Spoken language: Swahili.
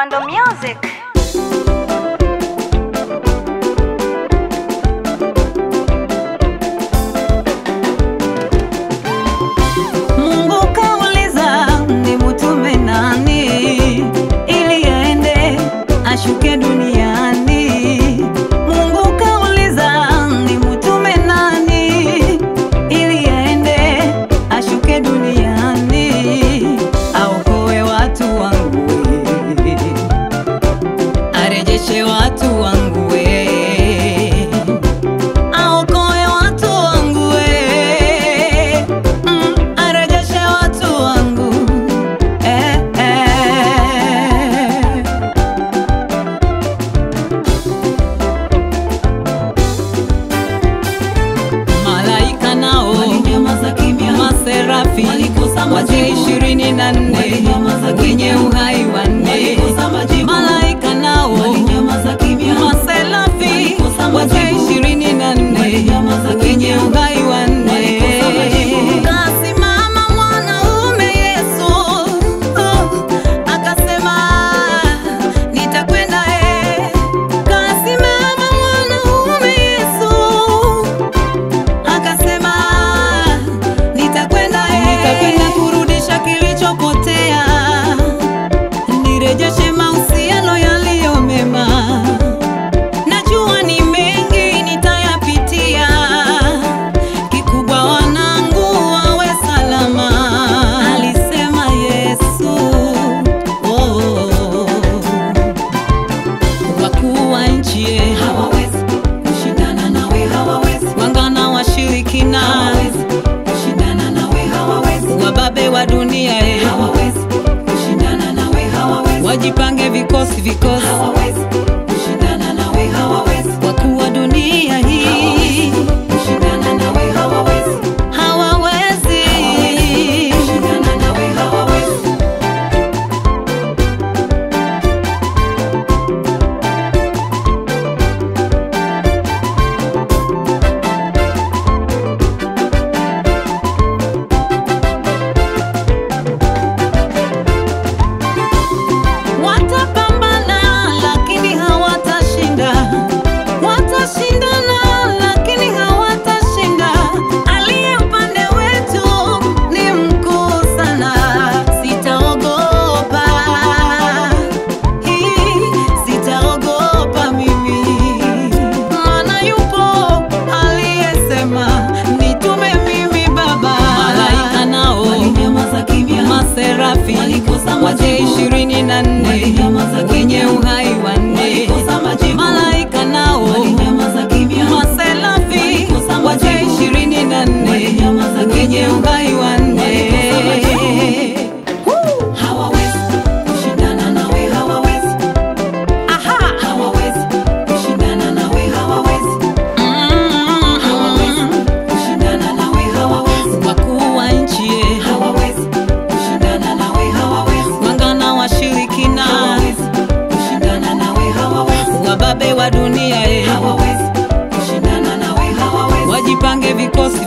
Kondo Music. Mungu kauliza ni mtume nani ili aende ashuke duniani. Mungu kauliza ni mtume nani ili aende ashuke duniani, aokoe watu wangu, arejeshe watu wangu, aokoe watu wangu, arejeshe watu wangu, Malaika nao walinyamaza kimya, maserafi waje 24 wenye uhai wanne. Malaika nao walinyamaza kimya, maserafi waje 24 wenye uhai wanne. Kasimama mwanaume Yesu, akasema nitakwenda. Kasimama mwanaume Yesu, akasema nitakwenda kurudisha kilichopotea, nirejeshe mahusiano yaliyo mema. Najua ni mengi nitayapitia, kikubwa wanangu wawe salama, alisema Yesu. Wakuu wa nchi hawawezi kushindana nawe, hawawezi. Wangana washirikina hawawezi kushindana nawe, hawawezi. Wababe wa dunia hawawezi kushindana nawe, hawawezi. Wajipange vikosi hawawezi kushindana nawe, hawawezi. Wakuu wa dunia hii kushindana nawe, hawawezi, hawawezi kushindana nawe, hawawezi. Watapambana lakini hawatashinda, watashindana lakini hawatashinda. Aliye upande wetu ni mkuu sana, sitaogopa, sitaogopa mimi, maana yupo aliyesema nitume mimi Baba. Malaika nao walinyamaza kimya, maserafi waje 24 wenye uhai wanne. Malaika nao walinyamaza kimya, maserafi waje 24 wenye uhai wanne. Hawawezi kushindana nawe, hawawezi. Hawawezi kushindana nawe, hawawezi. Hawawezi kushindana nawe, hawawezi. Wakuu wa nchi hawawezi kushindana nawe, hawawezi. Wangana washirikina hawawezi kushindana nawe, hawawezi. Wababe wa dunia hawawezi kushindana nawe, hawawezi. Wajipange vikosi